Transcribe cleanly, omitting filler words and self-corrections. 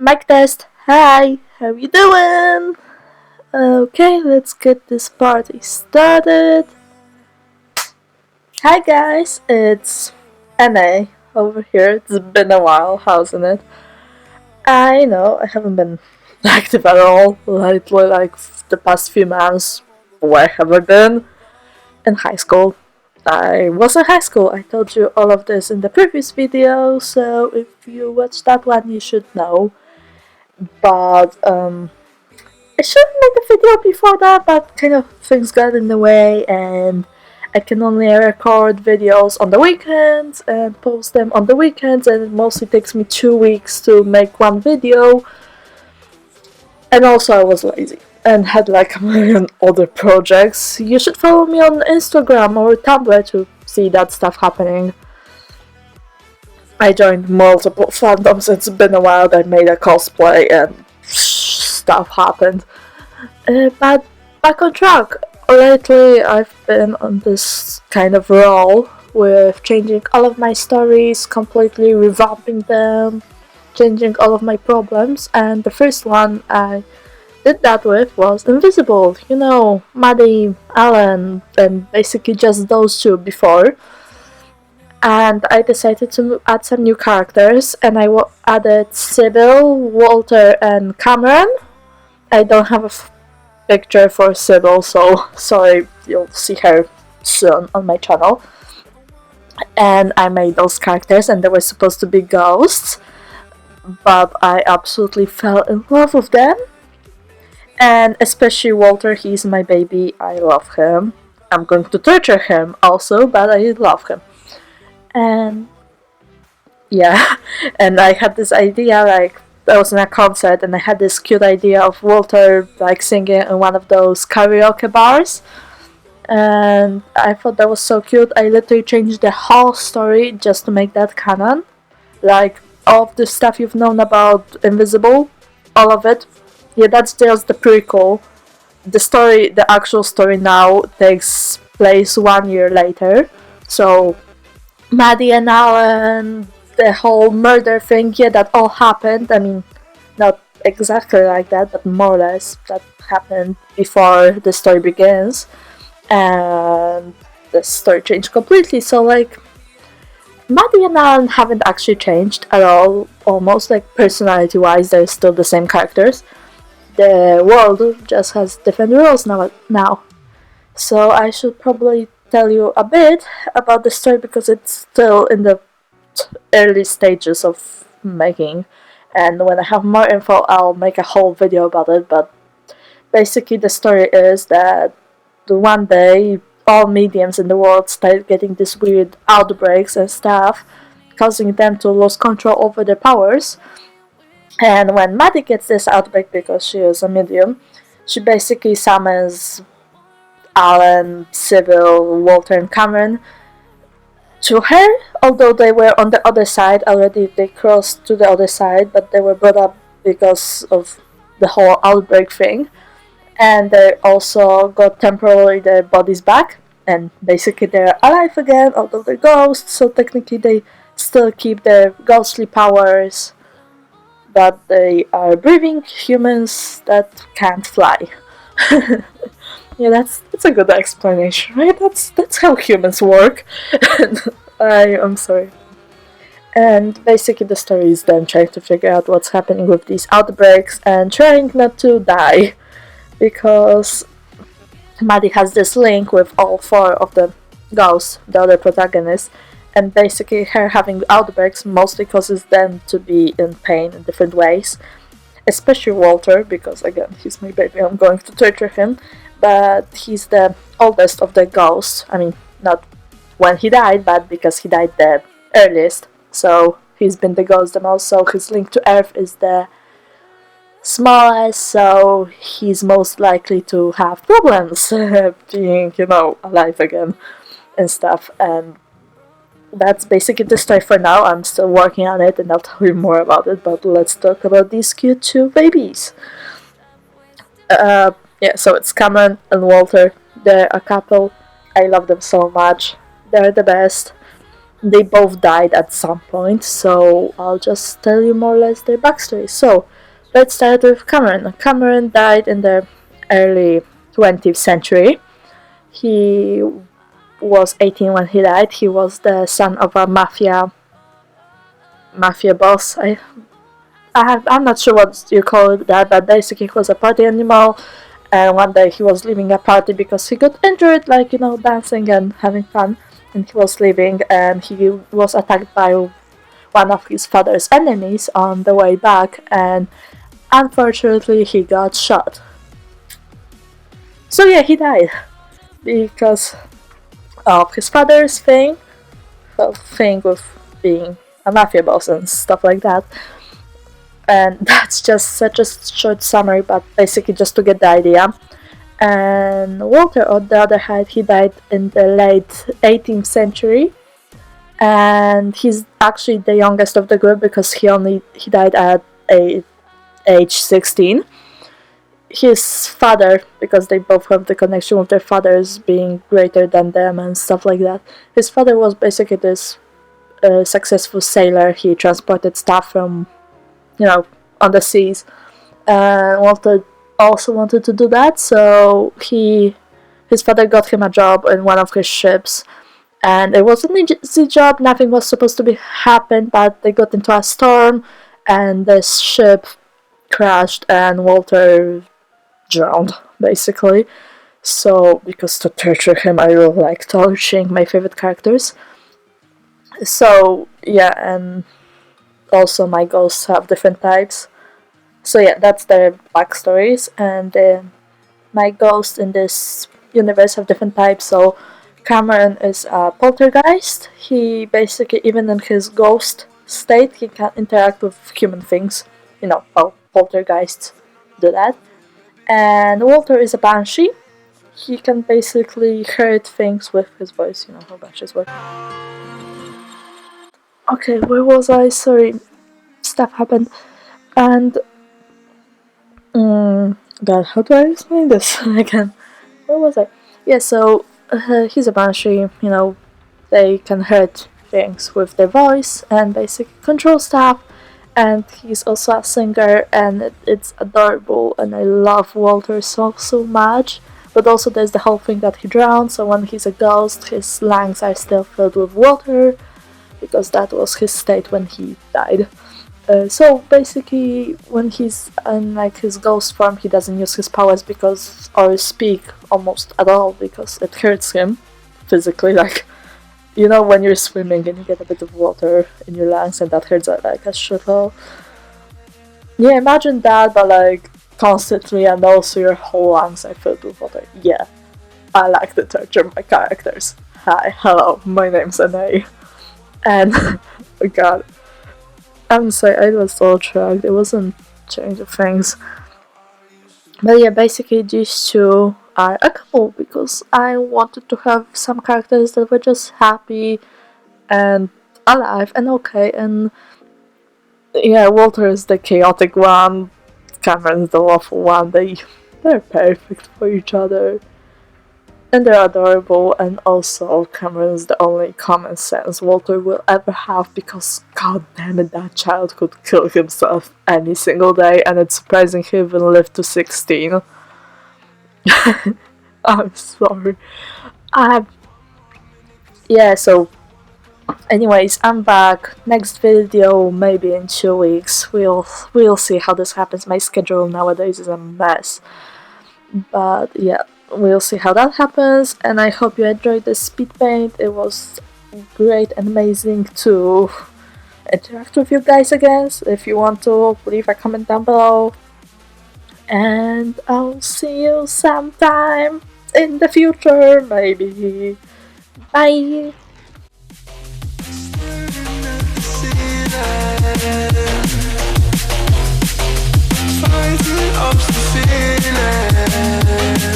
Mic test. Hi, how you doing? Okay, let's get this party started. Hi guys, it's NA over here. It's been a while, hasn't it? I know I haven't been active at all lately, like the past few months. Where have I been? In high school. I was in high school. I told you all of this in the previous video, so if you watched that one, you should know. But I should have made a video before that, but kind of things got in the way, and I can only record videos on the weekends and post them on the weekends, and it mostly takes me 2 weeks to make one video. And also, I was lazy and had like a million other projects. You should follow me on Instagram or Tumblr to see that stuff happening. I joined multiple fandoms. It's been a while. I made a cosplay and stuff happened. But back on track. Lately, I've been on this kind of roll with changing all of my stories, completely revamping them, changing all of my problems. And the first one I did that with was Invisible. You know, Maddie, Alan, and basically just those two before. And I decided to add some new characters, and I added Sybil, Walter, and Cameron. I don't have a picture for Sybil, so sorry, you'll see her soon on my channel. And I made those characters, and they were supposed to be ghosts, but I absolutely fell in love with them. And especially Walter, he's my baby. I love him. I'm going to torture him also, but I love him. And yeah, and I had this idea, like, I was in a concert and I had this cute idea of Walter like singing in one of those karaoke bars, and I thought that was so cute. I literally changed the whole story just to make that canon, like all of the stuff you've known about Invisible, all of it. Yeah, that's just the prequel. The story, the actual story now takes place 1 year later, so Maddie and Alan, the whole murder thing, yeah, that all happened. I mean, not exactly like that, but more or less that happened before the story begins. And the story changed completely, so like, Maddie and Alan haven't actually changed at all, almost, like, personality-wise, they're still the same characters. The world just has different rules now. So I should probably tell you a bit about the story because it's still in the early stages of making, and when I have more info I'll make a whole video about it. But basically the story is that one day all mediums in the world started getting these weird outbreaks and stuff, causing them to lose control over their powers. And when Maddie gets this outbreak, because she is a medium, she basically summons Alan, Sybil, Walter, and Cameron to her, although they were on the other side already. They crossed to the other side, but they were brought up because of the whole outbreak thing. And they also got temporarily their bodies back, and basically they're alive again, although they're ghosts, so technically they still keep their ghostly powers, but they are breathing humans that can't fly. Yeah, that's a good explanation, right? That's how humans work. I'm sorry. And basically the story is them trying to figure out what's happening with these outbreaks and trying not to die, because Maddie has this link with all four of the ghosts, the other protagonists, and basically her having outbreaks mostly causes them to be in pain in different ways. Especially Walter, because again, he's my baby, I'm going to torture him. But he's the oldest of the ghosts. I mean, not when he died, but because he died the earliest. So he's been the ghost the most, so his link to Earth is the smallest, so he's most likely to have problems being, alive again and stuff. And that's basically the story for now. I'm still working on it and I'll tell you more about it, but let's talk about these cute two babies. Yeah, so it's Cameron and Walter. They're a couple. I love them so much. They're the best. they both died at some point, so I'll just tell you more or less their backstory. So, let's start with Cameron. Cameron died in the early 20th century. He was 18 when he died. He was the son of a mafia boss. I'm not sure what you call it that, but basically he was a party animal. And one day he was leaving a party because he got injured, like, dancing and having fun. And he was leaving, and he was attacked by one of his father's enemies on the way back, and unfortunately he got shot. So yeah, he died because of his father's thing with being a mafia boss and stuff like that. And that's just such a short summary, but basically just to get the idea. And Walter, on the other hand, he died in the late 18th century, and he's actually the youngest of the group because he died at age 16. His father, because they both have the connection with their fathers being greater than them and stuff like that, his father was basically this successful sailor. He transported stuff from, on the seas, and Walter also wanted to do that, so his father got him a job in one of his ships, and it was an easy job. Nothing was supposed to happen, but they got into a storm, and the ship crashed, and Walter drowned, basically. So, because to torture him, I really like torturing my favorite characters. So, yeah, and also my ghosts have different types. So yeah, that's their backstories, and my ghosts in this universe have different types. So Cameron is a poltergeist. He basically, even in his ghost state, he can interact with human things. How poltergeists do that. And Walter is a banshee. He can basically hurt things with his voice. How banshees work. Okay, where was I? Sorry, stuff happened. And God, how do I explain this again? Where was I? Yeah, so he's a banshee. They can hurt things with their voice and basically control stuff. And he's also a singer, and it's adorable. And I love Walter so much. But also, there's the whole thing that he drowned. So when he's a ghost, his lungs are still filled with water, because that was his state when he died. So basically, when he's in his ghost form, he doesn't use his powers or speak almost at all, because it hurts him physically. When you're swimming and you get a bit of water in your lungs, and that hurts like a shitload. Yeah, imagine that, but constantly, and also your whole lungs are filled with water. Yeah, I like to torture my characters. Hi, hello, my name's Anay. And, oh god, I'm sorry, I was so dragged. It wasn't change of things. But yeah, basically these two are a couple, because I wanted to have some characters that were just happy and alive and okay. And yeah, Walter is the chaotic one, Cameron's the lawful one. They're perfect for each other. And they're adorable, and also Cameron's the only common sense Walter will ever have, because god damn it, that child could kill himself any single day, and it's surprising he even lived to 16. I'm sorry. Yeah, so anyways, I'm back. Next video, maybe in 2 weeks. We'll see how this happens. My schedule nowadays is a mess. But yeah, we'll see how that happens, and I hope you enjoyed the speed paint. It was great and amazing to interact with you guys again. If you want to, leave a comment down below, and I'll see you sometime in the future, maybe. Bye!